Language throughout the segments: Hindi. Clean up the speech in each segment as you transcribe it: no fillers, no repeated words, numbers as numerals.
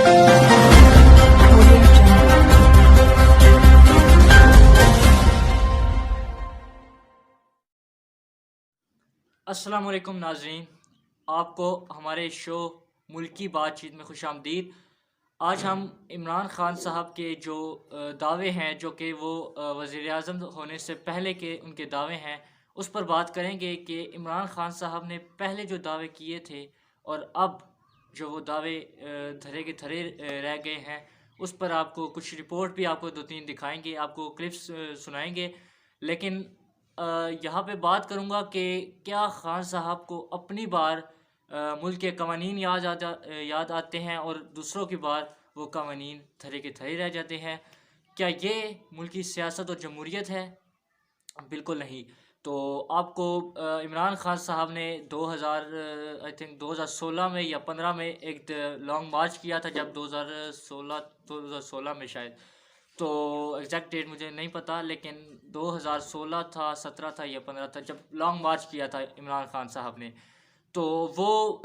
अस्सलाम वालेकुम नाज़रीन, आपको हमारे शो मुल्क की बातचीत में खुशामदीद। आज हम इमरान ख़ान साहब के जो दावे हैं, जो कि वो वज़ीर आज़म होने से पहले के उनके दावे हैं, उस पर बात करेंगे कि इमरान ख़ान साहब ने पहले जो दावे किए थे और अब जो वो दावे धरे के धरे रह गए हैं, उस पर आपको कुछ रिपोर्ट भी आपको 2-3 दिखाएंगे, आपको क्लिप्स सुनाएंगे। लेकिन यहाँ पे बात करूँगा कि क्या ख़ान साहब को अपनी बार मुल्क के कवानीन याद आते हैं और दूसरों की बार वो कवानीन धरे के धरे रह जाते हैं। क्या ये मुल्क की सियासत और जमहूरियत है? बिल्कुल नहीं। तो आपको इमरान ख़ान साहब ने 2000 आई थिंक 2016 में या 15 में एक लॉन्ग मार्च किया था, जब 2016 में शायद, तो एग्जैक्ट डेट मुझे नहीं पता, लेकिन 2016 था, 17 था या 15 था, जब लॉन्ग मार्च किया था इमरान ख़ान साहब ने। तो वो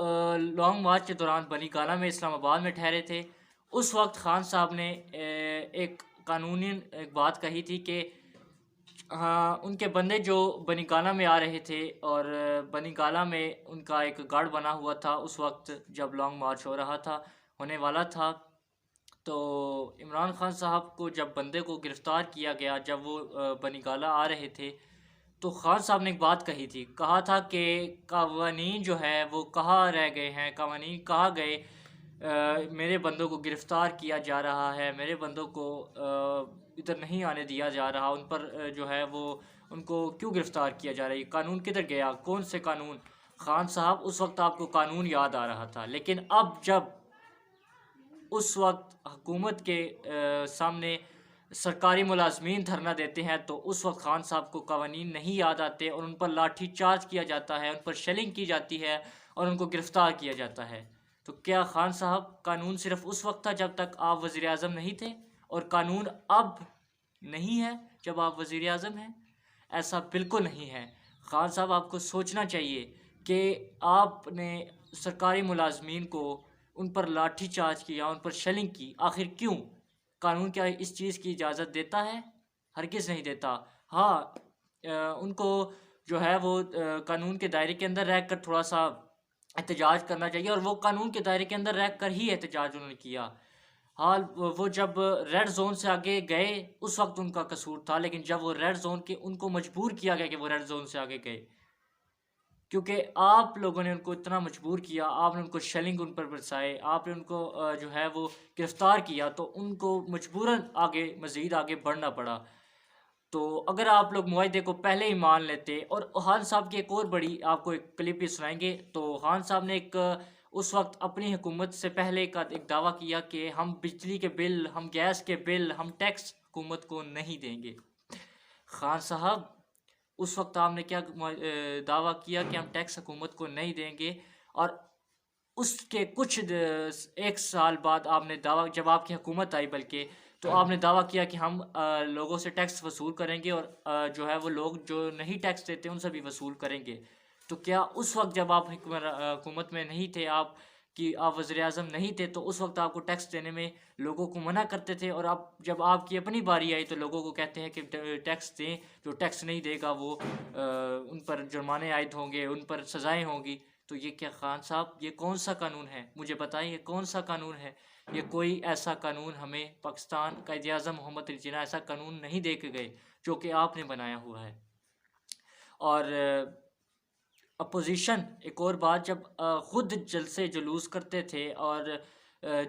लॉन्ग मार्च के दौरान बनी गाला में इस्लामाबाद में ठहरे थे। उस वक्त ख़ान साहब ने एक कानूनी एक बात कही थी कि हाँ, उनके बंदे जो बनीगाला में आ रहे थे और बनीगाला में उनका एक गार्ड बना हुआ था उस वक्त, जब लॉन्ग मार्च हो रहा था, होने वाला था। तो इमरान ख़ान साहब को जब बंदे को गिरफ़्तार किया गया, जब वो बनीगाला आ रहे थे, तो ख़ान साहब ने एक बात कही थी, कहा था कि कवानीन जो है वो कहाँ रह गए हैं, कवानीन कहाँ गए, मेरे बंदों को गिरफ़्तार किया जा रहा है, मेरे बंदों को इधर नहीं आने दिया जा रहा, उन पर जो है वो उनको क्यों गिरफ़्तार किया जा रहा है, कानून किधर गया, कौन से कानून? ख़ान साहब उस वक्त आपको कानून याद आ रहा था, लेकिन अब जब उस वक्त हुकूमत के सामने सरकारी मुलाजमीन धरना देते हैं, तो उस वक्त ख़ान साहब को कवानीन नहीं याद आते और उन पर लाठी चार्ज किया जाता है, उन पर शेलिंग की जाती है और उनको गिरफ़्तार किया जाता है। तो क्या ख़ान साहब कानून सिर्फ़ उस वक्त था जब तक आप वज़ीर आज़म नहीं थे, और कानून अब नहीं है जब आप वज़ीर आज़म हैं? ऐसा बिल्कुल नहीं है। ख़ान साहब, आपको सोचना चाहिए कि आपने सरकारी मुलाजमीन को, उन पर लाठी चार्ज किया, उन पर शेलिंग की, आखिर क्यों? कानून क्या इस चीज़ की इजाज़त देता है? हरगिज़ नहीं देता। हाँ, उनको जो है वो कानून के दायरे के अंदर रह कर थोड़ा-सा एहतजाज करना चाहिए, और वो कानून के दायरे के अंदर रह कर ही एहतजाज उन्होंने किया। हाँ, वो जब रेड ज़ोन से आगे गए, उस वक़्त उनका कसूर था, लेकिन जब वो रेड ज़ोन के उनको मजबूर किया गया कि वो रेड ज़ोन से आगे गए, क्योंकि आप लोगों ने उनको इतना मजबूर किया, आपने उनको शेलिंग उन पर बरसाए, आपने उनको जो है वो गिरफ़्तार किया, तो उनको मजबूरन आगे मज़ीद आगे बढ़ना पड़ा। तो अगर आप लोग मुआहदे को पहले ही मान लेते, और खान साहब की एक और बड़ी आपको एक क्लिप भी सुनाएँगे। तो खान साहब ने एक उस वक़्त अपनी हुकूमत से पहले का एक दावा किया कि हम बिजली के बिल, हम गैस के बिल, हम टैक्स हुकूमत को नहीं देंगे। खान साहब, उस वक़्त आपने क्या दावा किया कि हम टैक्स हुकूमत को नहीं देंगे, और उसके कुछ 1 साल बाद आपने दावा, जब आपकी हुकूमत आई बल्कि, तो आपने दावा किया कि हम लोगों से टैक्स वसूल करेंगे, और जो है वो लोग जो नहीं टैक्स देते उनसे भी वसूल करेंगे। तो क्या उस वक़्त जब आप हुकूमत में नहीं थे, आप वज़ीर आज़म नहीं थे, तो उस वक़्त आपको टैक्स देने में लोगों को मना करते थे, और आप जब आपकी अपनी बारी आई तो लोगों को कहते हैं कि टैक्स दें, जो टैक्स नहीं देगा वो उन पर जुर्माने आयद होंगे, उन पर सज़ाएँ होंगी। तो ये क्या ख़ान साहब, ये कौन सा कानून है? मुझे बताइए, ये कौन सा कानून है? ये कोई ऐसा कानून हमें पाकिस्तान कायद-ए-आज़म मोहम्मद अली जिन्ना ऐसा कानून नहीं दे के गए, जो कि आपने बनाया हुआ है। और अपोज़िशन, एक और बात, जब ख़ुद जलसे जुलूस करते थे और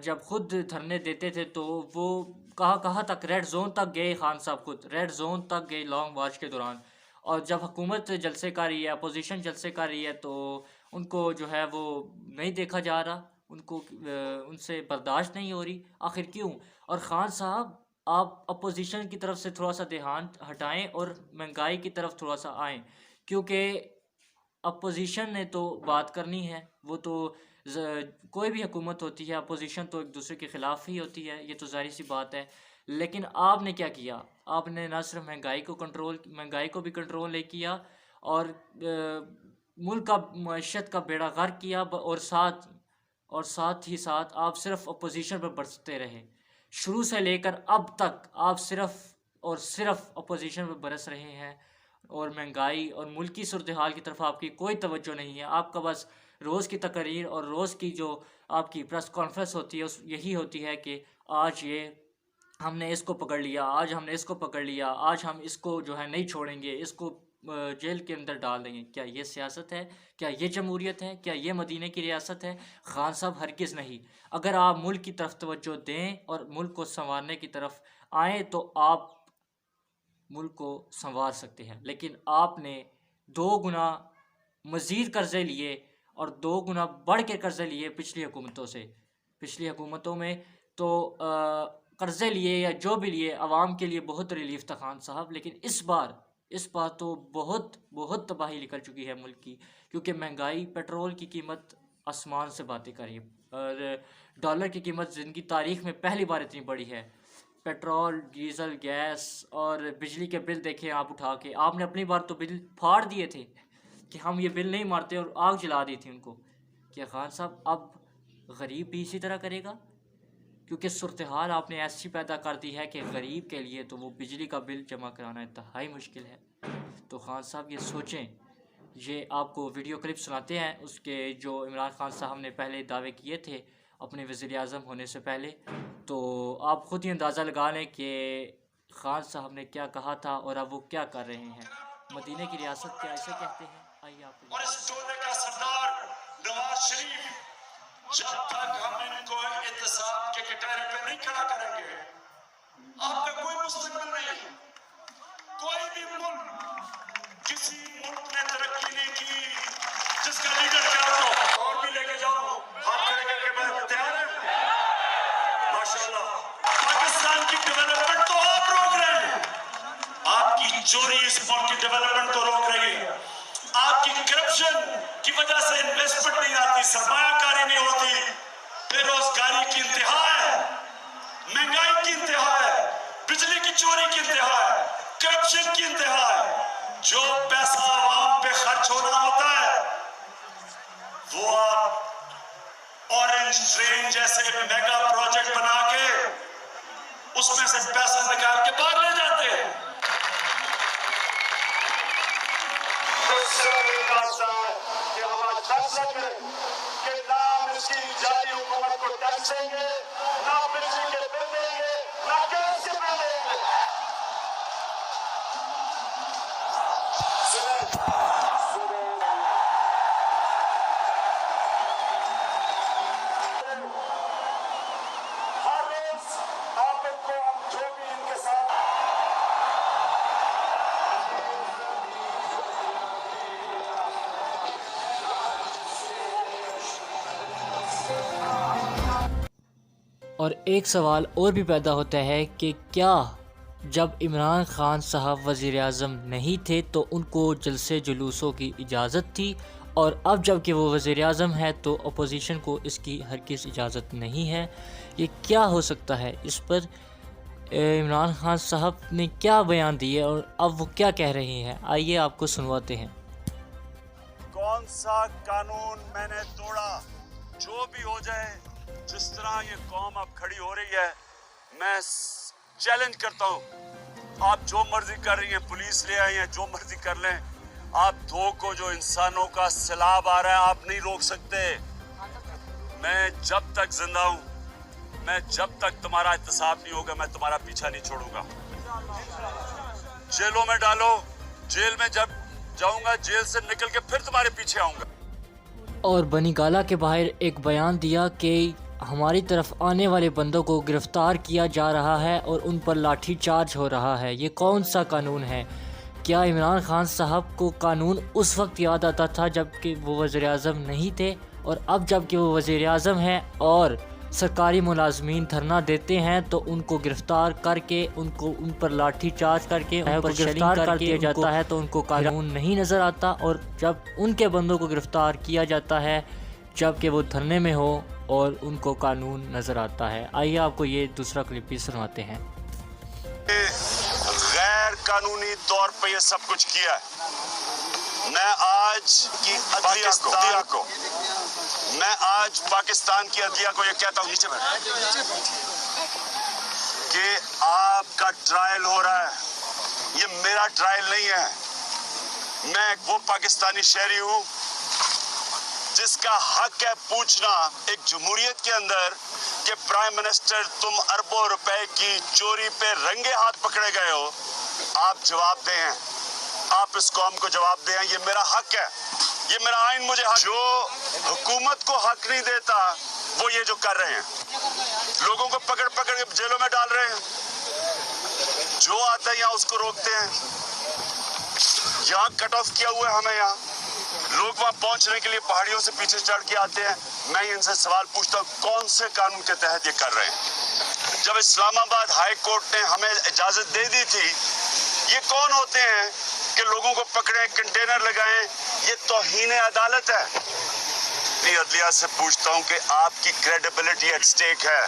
जब ख़ुद धरने देते थे, तो वो कहाँ-कहाँ तक, रेड ज़ोन तक गए। ख़ान साहब खुद रेड ज़ोन तक गए लॉन्ग मार्च के दौरान। और जब हुकूमत जलसे कर रही है, अपोज़िशन जलसे कर रही है, तो उनको जो है वो नहीं देखा जा रहा, उनको उनसे बर्दाश्त नहीं हो रही। आखिर क्यों? और ख़ान साहब, आप अपोज़िशन की तरफ से थोड़ा-सा ध्यान हटाएँ और महंगाई की तरफ थोड़ा-सा आएँ, क्योंकि अपोज़िशन ने तो बात करनी है, वो तो कोई भी हुकूमत होती है, अपोज़िशन तो एक दूसरे के ख़िलाफ़ ही होती है, ये तो ज़ाहिर-सी बात है। लेकिन आपने क्या किया? आपने ना सिर्फ महंगाई को भी कंट्रोल नहीं किया, और मुल्क का मईशत का बेड़ा गर्क किया, और साथ और साथ ही साथ आप सिर्फ अपोजिशन पर बरसते रहे। शुरू से लेकर अब तक आप सिर्फ और सिर्फ अपोजिशन पर बरस रहे हैं और महंगाई और मुल्की सूरत हाल की तरफ आपकी कोई तवज्जो नहीं है। आपका बस रोज़ की तकरीर और रोज़ की जो आपकी प्रेस कॉन्फ्रेंस होती है उस यही होती है कि आज ये हमने इसको पकड़ लिया, आज हमने इसको पकड़ लिया, आज हम इसको जो है नहीं छोड़ेंगे, इसको जेल के अंदर डाल देंगे। क्या ये सियासत है? क्या ये जमहूरियत है? क्या ये मदीने की रियासत है? खान साहब हरगिज़ नहीं। अगर आप मुल्क की तरफ तवज्जो दें और मुल्क को संवारने की तरफ आएँ तो आप मुल्क को संवार सकते हैं, लेकिन आपने 2 गुना मज़ीद कर्ज़े लिए और 2 गुना बढ़ के कर्ज़े लिए पिछली हुकूमतों से। पिछली हुकूमतों में तो कर्ज़े लिए या जो भी लिए आवाम के लिए बहुत रिलीफ था खान साहब, लेकिन इस बार तो बहुत बहुत तबाही निकल चुकी है मुल्क की, क्योंकि महंगाई, पेट्रोल की कीमत आसमान से बातें कर रही है और डॉलर की कीमत ज़िंदगी तारीख़ में पहली बार इतनी बढ़ी है। पेट्रोल, डीज़ल, गैस और बिजली के बिल देखें आप उठा के, आपने अपनी बार तो बिल फाड़ दिए थे कि हम ये बिल नहीं मारते और आग जला दी थी उनको। क्या खान साहब अब गरीब भी इसी तरह करेगा? क्योंकि सूरत हाल आपने ऐसी पैदा कर दी है कि गरीब के लिए तो वो बिजली का बिल जमा कराना इंतहाई मुश्किल है। तो खान साहब ये सोचें। ये आपको वीडियो क्लिप सुनाते हैं उसके, जो इमरान खान साहब ने पहले दावे किए थे अपने वज़ीर आज़म होने से पहले, तो आप ख़ुद ही अंदाज़ा लगा लें कि खान साहब ने क्या कहा था और अब वो क्या कर रहे हैं। मदीने की रियासत क्या इसे कहते हैं? आइए आपको। और इस टोले का सरदार नवाज शरीफ, जब तक हम इनको एहतसाब के कटहरे पे नहीं खड़ा करेंगे, आपका कोई मुस्तकबिल नहीं है। कोई भी मुल्क, किसी मुल्क ने तरक्की नहीं की जिसका लीडर क्या हो। और भी लेके जाओ, हाथ खड़े करके मैं तैयार है। माशाल्लाह, पाकिस्तान की डेवलपमेंट तो आप रोक रहे हैं, आपकी चोरी इस मुल्क की डेवलपमेंट तो रोक रही है। आपकी करप्शन की वजह से इन्वेस्टमेंट नहीं आती, सरमायाकारी नहीं होती, बेरोजगारी की इंतहा है, महंगाई की इंतहा है, बिजली की चोरी की इंतहा है, करप्शन की इंतहा है। जो पैसा आवाम पे खर्च होना होता है वो आप ऑरेंज ट्रेन जैसे मेगा प्रोजेक्ट बना के उसमें से पैसा निकाल के बाहर ले जाते हैं। कि हम आज फैसला करें कि ना मिर्ची जाली हुकूमत को टैक्स देंगे, ना मिर्ची के बिल देंगे, ना गैस के बिल देंगे। हर रोज आप इनको जो भी इनके साथ और एक सवाल और भी पैदा होता है कि क्या जब इमरान खान साहब वज़ीर आज़म नहीं थे तो उनको जलसे जुलूसों की इजाज़त थी, और अब जब कि वो वज़ीर आज़म है तो अपोजिशन को इसकी हरगिज़ इजाज़त नहीं है। ये क्या हो सकता है? इस पर इमरान खान साहब ने क्या बयान दिए और अब वो क्या कह रहे हैं, आइए आपको सुनवाते हैं। कौन सा कानून मैंने तोड़ा, जो भी हो जाए, जिस तरह ये कौम अब खड़ी हो रही है, मैं चैलेंज करता हूँ। आप जो मर्जी कर रही हैं, पुलिस ले आई है, जो मर्जी कर लें, आप दो को जो इंसानों का सैलाब आ रहा है आप नहीं रोक सकते। मैं जब तक जिंदा हूँ, मैं जब तक तुम्हारा एहतसाब नहीं होगा, मैं तुम्हारा पीछा नहीं छोड़ूंगा। जेलों में डालो, जेल में जब जाऊंगा, जेल से निकल के फिर तुम्हारे पीछे आऊंगा। और बनीगाला के बाहर एक बयान दिया कि हमारी तरफ आने वाले बंदों को गिरफ्तार किया जा रहा है और उन पर लाठी चार्ज हो रहा है। ये कौन सा कानून है? क्या इमरान खान साहब को कानून उस वक्त याद आता था जबकि वो वज़ीर आज़म नहीं थे, और अब जबकि वो वज़ीर आज़म हैं और सरकारी मुलाजमीन धरना देते हैं तो उनको गिरफ्तार करके उन पर लाठी चार्ज करके उन पर गिरफ्तार कर दिया जाता है तो उनको कानून नहीं नज़र आता, और जब उनके बंदों को गिरफ्तार किया जाता है जबकि वो धरने में हो और उनको कानून नज़र आता है। आइए आपको ये दूसरा क्लिप भी सुनाते हैं। गैर कानूनी तौर पे ये सब कुछ किया है। मैं आज की पाकिस्तान को मैं आज पाकिस्तान की अदलिया को ये कहता हूँ, नीचे बैठ, कि आपका ट्रायल हो रहा है, ये मेरा ट्रायल नहीं है। मैं वो पाकिस्तानी शहरी हूँ जिसका हक है पूछना एक जमहूरियत के अंदर कि प्राइम मिनिस्टर तुम अरबों रुपए की चोरी पे रंगे हाथ पकड़े गए हो, आप जवाब दें, आप इस कौम को जवाब दें, ये मेरा हक है, ये मेरा आइन मुझे हक। जो हुकूमत को हक नहीं देता वो ये जो कर रहे हैं, लोगों को पकड़ पकड़ के जेलों में डाल रहे हैं, जो आता है यहाँ उसको रोकते हैं, यहाँ कट ऑफ किया हुआ है हमें, यहाँ लोग वहां पहुंचने के लिए पहाड़ियों से पीछे चढ़ के आते हैं। मैं इनसे सवाल पूछता हूँ, कौन से कानून के तहत ये कर रहे हैं? जब इस्लामाबाद हाई कोर्ट ने हमें इजाजत दे दी थी, ये कौन होते हैं कि लोगों को पकड़े, कंटेनर लगाएं? ये तौहीन अदालत है। अदलिया से पूछता हूँ कि आपकी क्रेडिबिलिटी एट स्टेक है।